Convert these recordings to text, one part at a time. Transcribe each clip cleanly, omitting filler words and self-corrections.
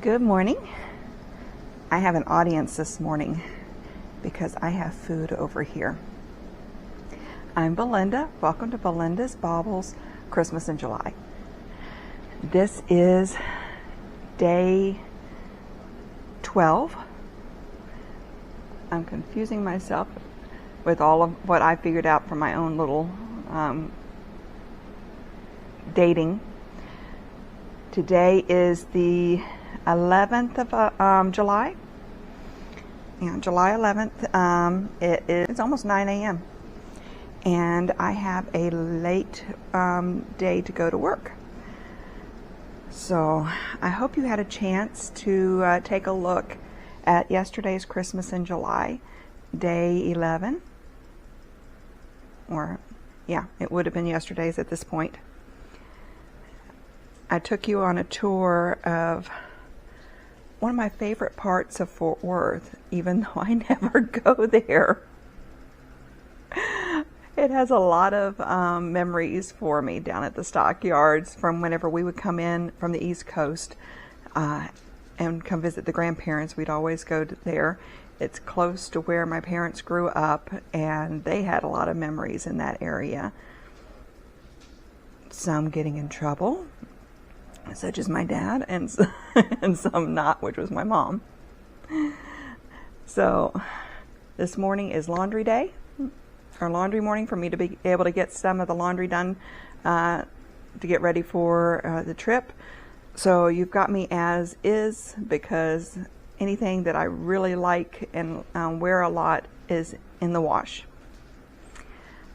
Good morning. I have an audience this morning because I have food over here. I'm Belinda. Welcome to Belinda's Baubles, Christmas in July. This is day 12. I'm confusing myself with all of what I figured out from my own little dating. Today is the 11th of July. Yeah, July 11th. It's almost 9 a.m. and I have a late day to go to work. So I hope you had a chance to take a look at yesterday's Christmas in July, day 11. Or, yeah, it would have been yesterday's at this point. I took you on a tour of one of my favorite parts of Fort Worth, even though I never go there. It has a lot of memories for me down at the stockyards from whenever we would come in from the East Coast and come visit the grandparents. We'd always go there. It's close to where my parents grew up, and they had a lot of memories in that area. Some getting in trouble, such as my dad, and some not, which was my mom. So this morning is laundry day, or laundry morning, for me to be able to get some of the laundry done to get ready for the trip. So you've got me as is, because anything that I really like and wear a lot is in the wash,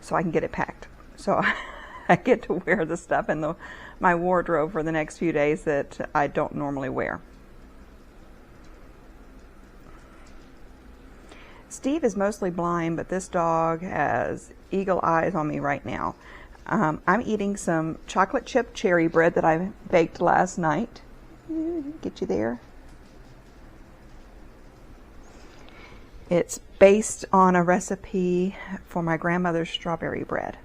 so I can get it packed. So I get to wear the stuff in my wardrobe for the next few days that I don't normally wear. Steve is mostly blind, but this dog has eagle eyes on me right now. I'm eating some chocolate chip cherry bread that I baked last night. Get you there. It's based on a recipe for my grandmother's strawberry bread.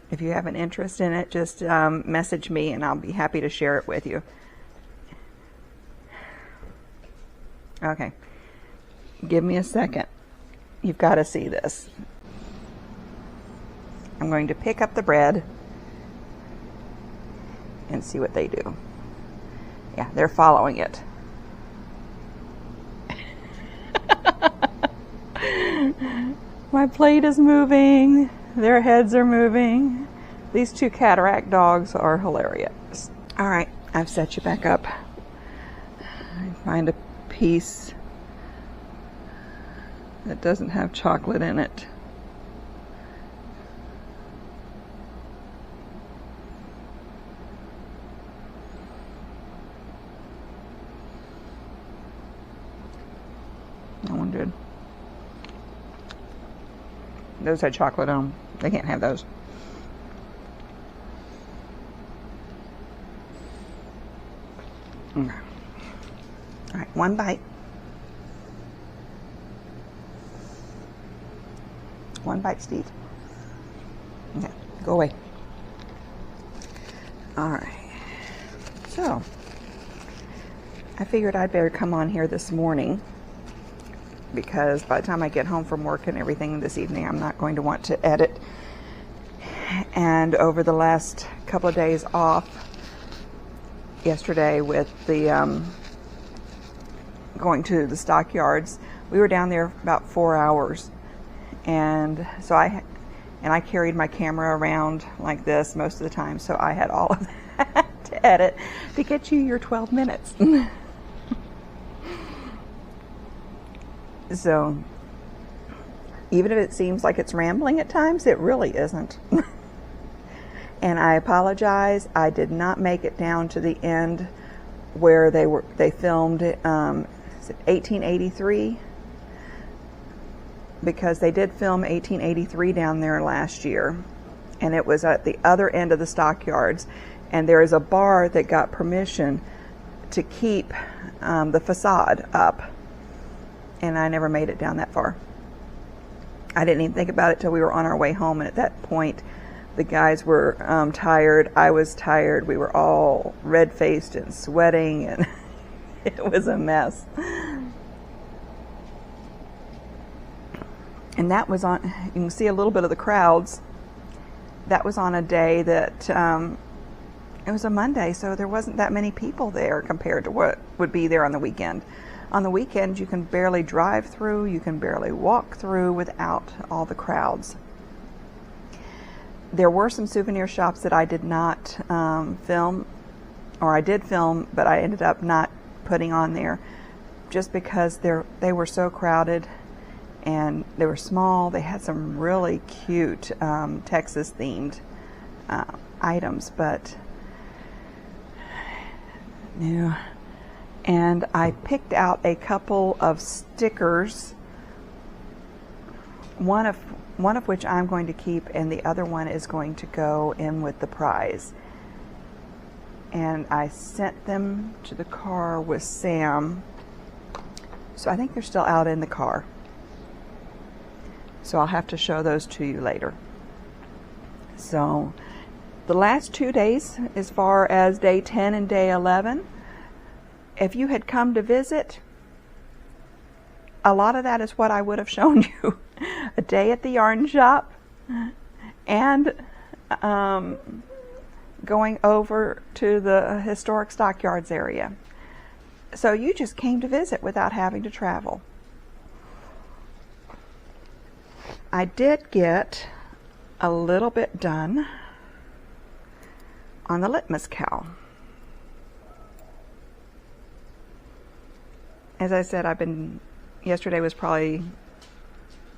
If you have an interest in it, just message me and I'll be happy to share it with you. Okay, give me a second. You've got to see this. I'm going to pick up the bread and see what they do. Yeah, they're following it. My plate is moving. Their heads are moving. These two cataract dogs are hilarious. All right, I've set you back up. Find a piece that doesn't have chocolate in it. That one did. Those had chocolate on them. They can't have those. Okay. All right, one bite. One bite, Steve. Okay, go away. All right. So, I figured I'd better come on here this morning, because by the time I get home from work and everything this evening, I'm not going to want to edit. And over the last couple of days off, yesterday with the going to the stockyards, we were down there about 4 hours, and so I carried my camera around like this most of the time, so I had all of that to edit to get you your 12 minutes. So, even if it seems like it's rambling at times, it really isn't. And I apologize, I did not make it down to the end where they filmed 1883, because they did film 1883 down there last year, and it was at the other end of the stockyards, and there is a bar that got permission to keep the facade up. And I never made it down that far. I didn't even think about it till we were on our way home, and at that point the guys were tired, I was tired, we were all red-faced and sweating, and It was a mess. And that was on, you can see a little bit of the crowds. That was on a day that, it was a Monday, so there wasn't that many people there compared to what would be there on the weekend. On the weekend, you can barely drive through, you can barely walk through without all the crowds. There were some souvenir shops that I did not film, or I did film, but I ended up not putting on there just because they were so crowded and they were small. They had some really cute Texas themed items, but no. And I picked out a couple of stickers, one of which I'm going to keep, and the other one is going to go in with the prize. And I sent them to the car with Sam, so I think they're still out in the car. So I'll have to show those to you later. So the last 2 days, as far as day 10 and day 11, if you had come to visit, a lot of that is what I would have shown you. A day at the yarn shop and going over to the historic stockyards area. So you just came to visit without having to travel. I did get a little bit done on the Litmus cowl. As I said, yesterday was probably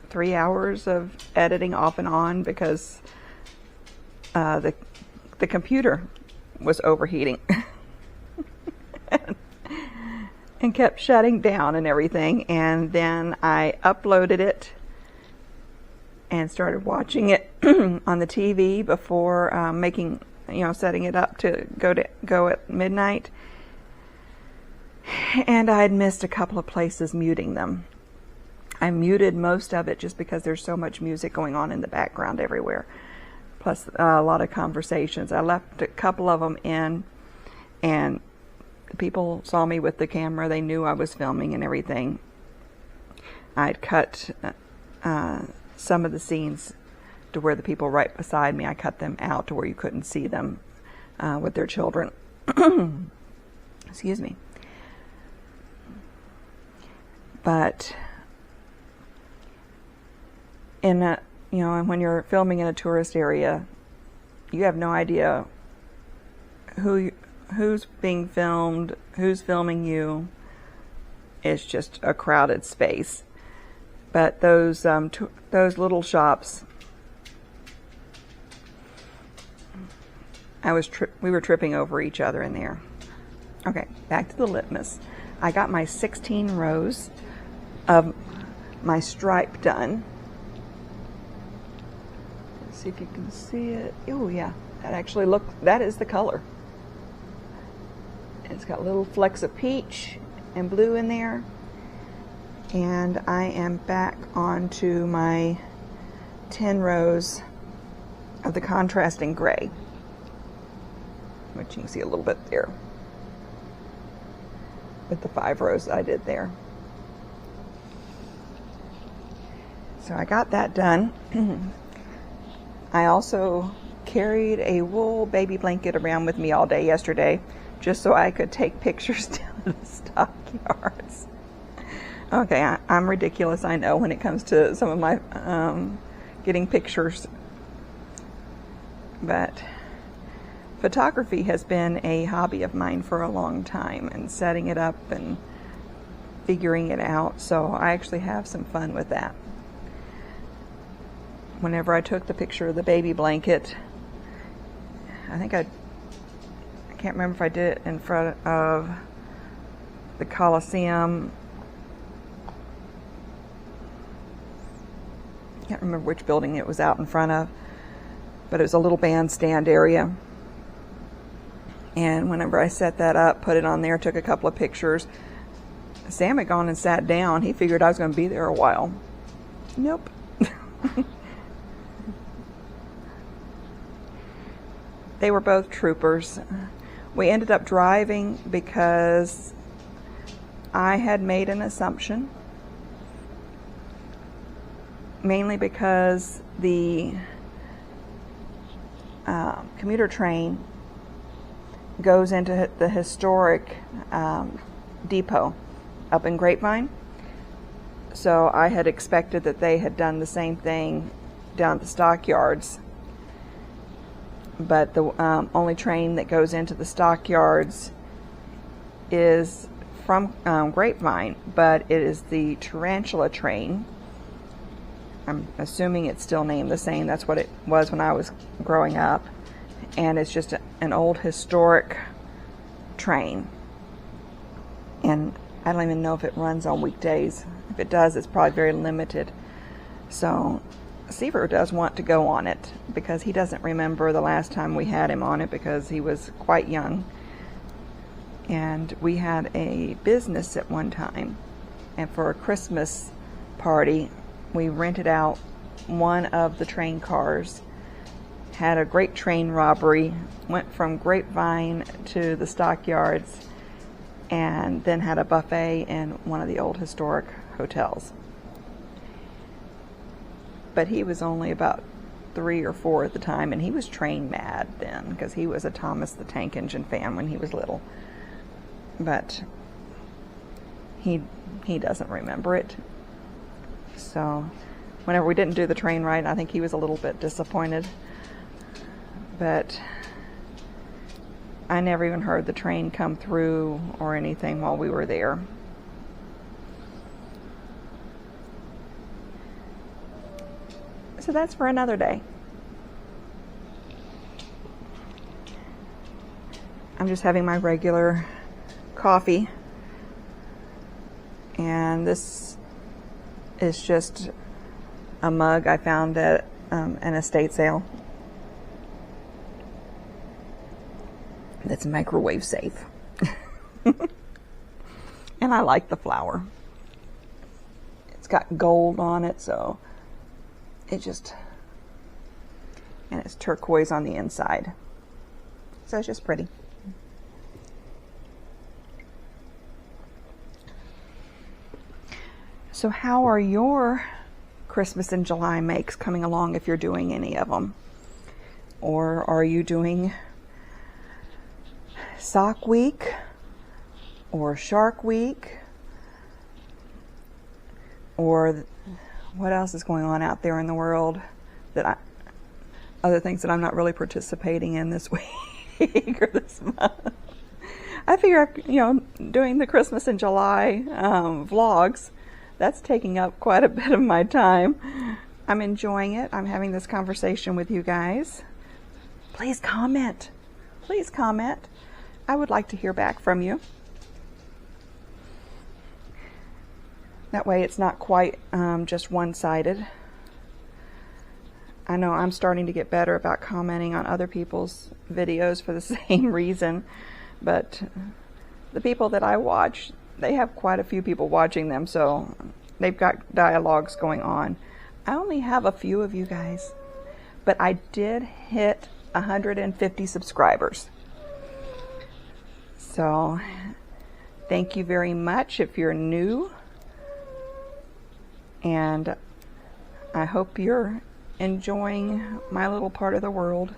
3 hours of editing off and on because the computer was overheating and kept shutting down and everything. And then I uploaded it and started watching it on the TV before setting it up to go at midnight. And I had missed a couple of places muting them. I muted most of it just because there's so much music going on in the background everywhere. Plus a lot of conversations. I left a couple of them in, and people saw me with the camera. They knew I was filming and everything. I'd cut some of the scenes to where the people right beside me, I cut them out to where you couldn't see them with their children. Excuse me. But when you're filming in a tourist area, you have no idea who's being filmed, who's filming you. It's just a crowded space. But those little shops, we were tripping over each other in there. Okay, back to the Litmus. I got my 16 rows of my stripe done. Let's see if you can see it. Oh yeah, that is the color. It's got little flecks of peach and blue in there. And I am back onto my 10 rows of the contrasting gray, which you can see a little bit there with the 5 rows I did there. So I got that done. I also carried a wool baby blanket around with me all day yesterday just so I could take pictures down at the stockyards. Okay, I'm ridiculous, I know, when it comes to some of my getting pictures. But photography has been a hobby of mine for a long time, and setting it up and figuring it out. So I actually have some fun with that. Whenever I took the picture of the baby blanket, I can't remember if I did it in front of the Coliseum. Can't remember which building it was out in front of, but it was a little bandstand area. And whenever I set that up, put it on there, took a couple of pictures, Sam had gone and sat down. He figured I was going to be there a while. Nope. They were both troopers. We ended up driving because I had made an assumption, mainly because the commuter train goes into the historic depot up in Grapevine. So I had expected that they had done the same thing down at the stockyards. But the only train that goes into the stockyards is from Grapevine, but it is the Tarantula train. I'm assuming it's still named the same. That's what it was when I was growing up. And it's just an old historic train. And I don't even know if it runs on weekdays. If it does, it's probably very limited. So Seaver does want to go on it because he doesn't remember the last time we had him on it because he was quite young. And we had a business at one time, and for a Christmas party we rented out one of the train cars, had a great train robbery, went from Grapevine to the stockyards, and then had a buffet in one of the old historic hotels. But he was only about 3 or 4 at the time, and he was train mad then because he was a Thomas the Tank Engine fan when he was little. But he doesn't remember it. So whenever we didn't do the train ride, I think he was a little bit disappointed. But I never even heard the train come through or anything while we were there. So that's for another day. I'm just having my regular coffee, and this is just a mug I found at an estate sale that's microwave safe. And I like the flower. It's got gold on it, so it just, and it's turquoise on the inside, so it's just pretty. So how are your Christmas in July makes coming along, if you're doing any of them? Or are you doing Sock Week or Shark Week? Or what else is going on out there in the world that other things that I'm not really participating in this week or this month? I figure, doing the Christmas in July vlogs, that's taking up quite a bit of my time. I'm enjoying it. I'm having this conversation with you guys. Please comment. Please comment. I would like to hear back from you. That way it's not quite just one-sided. I know I'm starting to get better about commenting on other people's videos for the same reason, but the people that I watch, they have quite a few people watching them, so they've got dialogues going on. I only have a few of you guys, but I did hit 150 subscribers. So thank you very much if you're new, and I hope you're enjoying my little part of the world.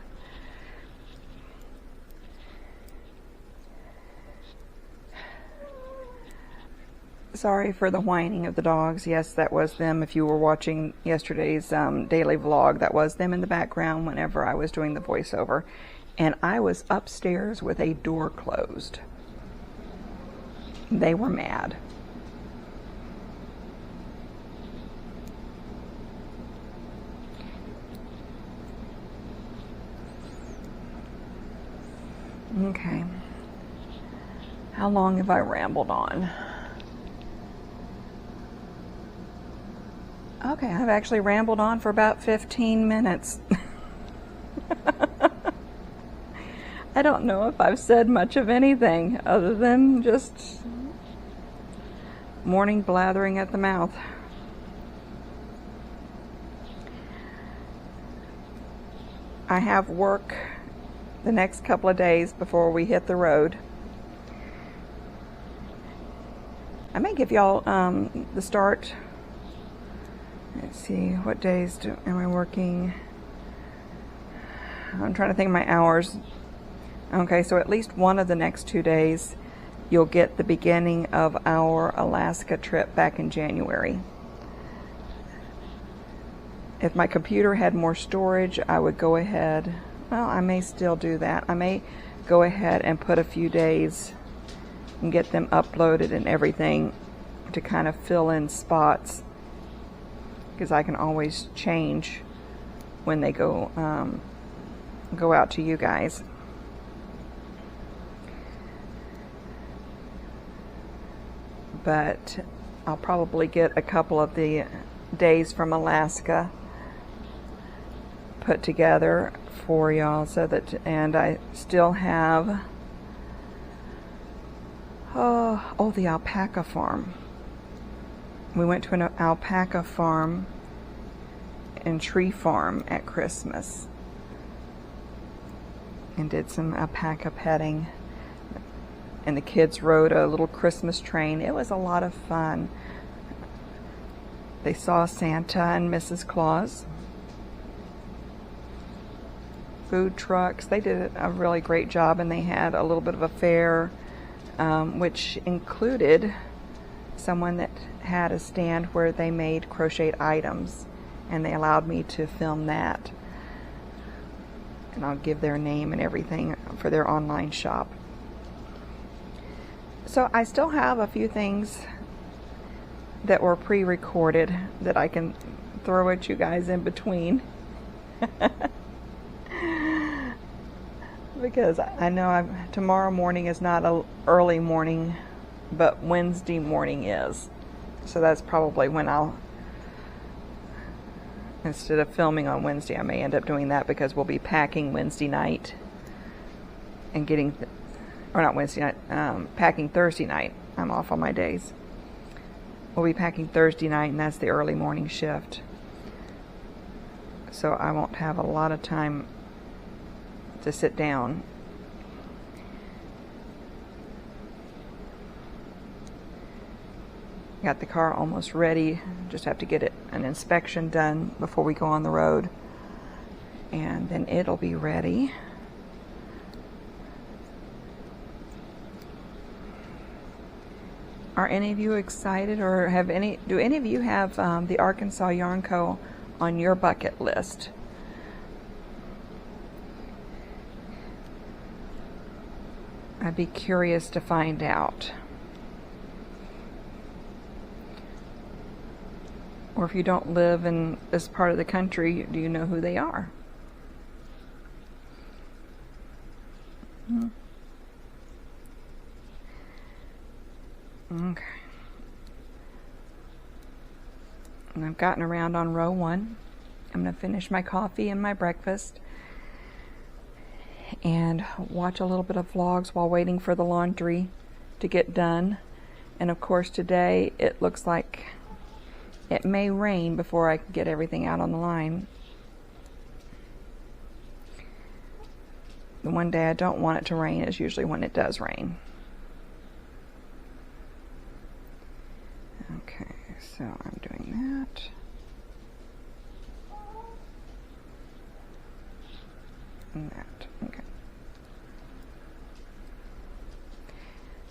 Sorry for the whining of the dogs. Yes, that was them. If you were watching yesterday's daily vlog, that was them in the background whenever I was doing the voiceover. And I was upstairs with a door closed. They were mad. Okay. How long have I rambled on? Okay, I've actually rambled on for about 15 minutes. I don't know if I've said much of anything other than just morning blathering at the mouth. I have work the next couple of days before we hit the road. may give y'all the start. Let's see, what days am I working? I'm trying to think of my hours. Okay, so at least one of the next 2 days, you'll get the beginning of our Alaska trip back in January. If my computer had more storage, I would go ahead. Well, I may still do that. I may go ahead and put a few days and get them uploaded and everything to kind of fill in spots, because I can always change when they go out to you guys. But I'll probably get a couple of the days from Alaska put together for y'all, so that, and I still have the alpaca farm. We went to an alpaca farm and tree farm at Christmas and did some alpaca petting, and the kids rode a little Christmas train. It was a lot of fun. They saw Santa and Mrs. Claus. Food trucks. They did a really great job, and they had a little bit of a fair, which included someone that had a stand where they made crocheted items, and they allowed me to film that. And I'll give their name and everything for their online shop. So I still have a few things that were pre-recorded that I can throw at you guys in between. Because I know tomorrow morning is not an early morning, but Wednesday morning is. So that's probably when I'll, instead of filming on Wednesday, I may end up doing that, because we'll be packing Wednesday night and getting, or not Wednesday night, packing Thursday night. I'm off on my days. We'll be packing Thursday night, and that's the early morning shift. So I won't have a lot of time to sit down. Got the car almost ready. Just have to get an inspection done before we go on the road, and then it'll be ready. Are any of you excited, or do any of you have the Arkansas Yarn Co. on your bucket list? I'd be curious to find out. Or if you don't live in this part of the country, do you know who they are? Okay. And I've gotten around on row 1. I'm going to finish my coffee and my breakfast and watch a little bit of vlogs while waiting for the laundry to get done. And of course today it looks like it may rain before I can get everything out on the line. The one day I don't want it to rain is usually when it does rain. Okay, so I'm doing that. And that. Okay.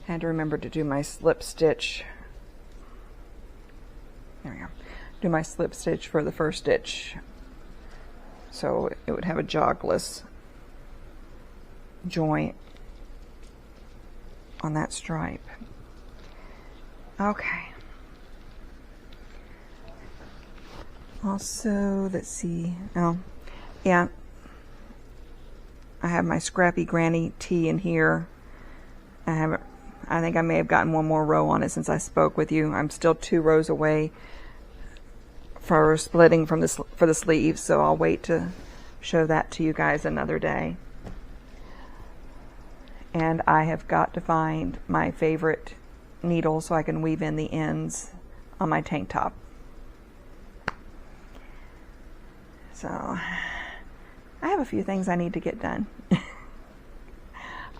Had to remember to do my slip stitch. There we go. Do my slip stitch for the first stitch, so it would have a jogless joint on that stripe. Okay. Also, let's see. Oh, yeah. I have my Scrappy Granny tee in here. I think I may have gotten one more row on it since I spoke with you. I'm still 2 rows away for splitting for the sleeves, so I'll wait to show that to you guys another day. And I have got to find my favorite needle so I can weave in the ends on my tank top. So I have a few things I need to get done.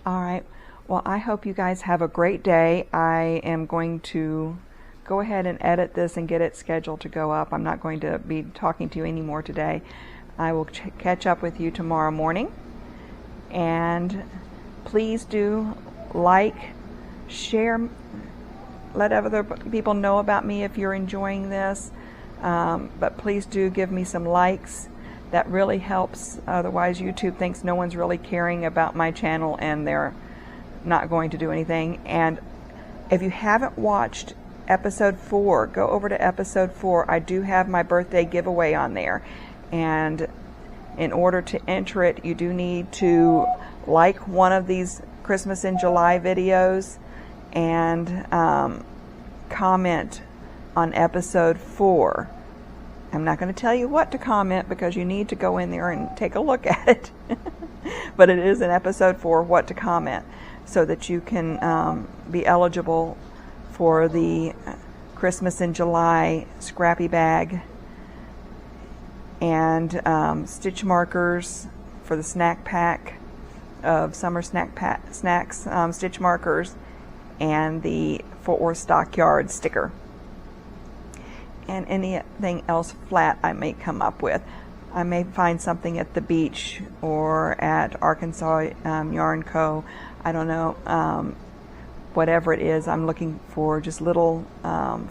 All right. Well, I hope you guys have a great day. I am going to go ahead and edit this and get it scheduled to go up. I'm not going to be talking to you anymore today. I will catch up with you tomorrow morning. And please do like, share, let other people know about me if you're enjoying this. But please do give me some likes. That really helps. Otherwise, YouTube thinks no one's really caring about my channel and they're not going to do anything. And if you haven't watched episode 4, go over to episode 4. I do have my birthday giveaway on there. And in order to enter it, you do need to like one of these Christmas in July videos and comment on episode 4. I'm not going to tell you what to comment because you need to go in there and take a look at it. But it is in episode 4 what to comment so that you can be eligible for the Christmas in July scrappy bag and stitch markers for the snack pack of summer snacks, stitch markers, and the Fort Worth Stockyard sticker. And anything else flat I may come up with. I may find something at the beach or at Arkansas Yarn Co. I don't know. Whatever it is, I'm looking for just little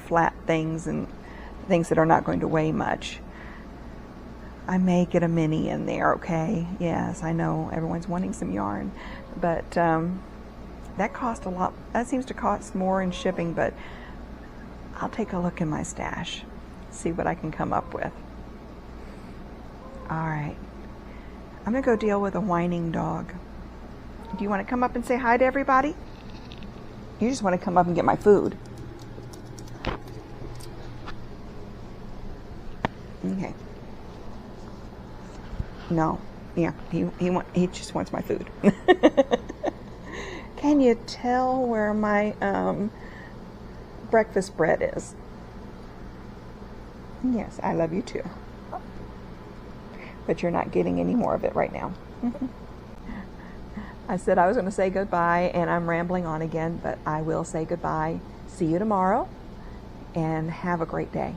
flat things and things that are not going to weigh much. I may get a mini in there, okay? Yes, I know everyone's wanting some yarn, but that cost a lot. That seems to cost more in shipping, but I'll take a look in my stash, see what I can come up with. All right, I'm gonna go deal with a whining dog. Do you want to come up and say hi to everybody? You just want to come up and get my food. Okay. No, yeah, he just wants my food. Can you tell where my breakfast bread is? Yes, I love you too. But you're not getting any more of it right now. I said I was going to say goodbye, and I'm rambling on again, but I will say goodbye. See you tomorrow, and have a great day.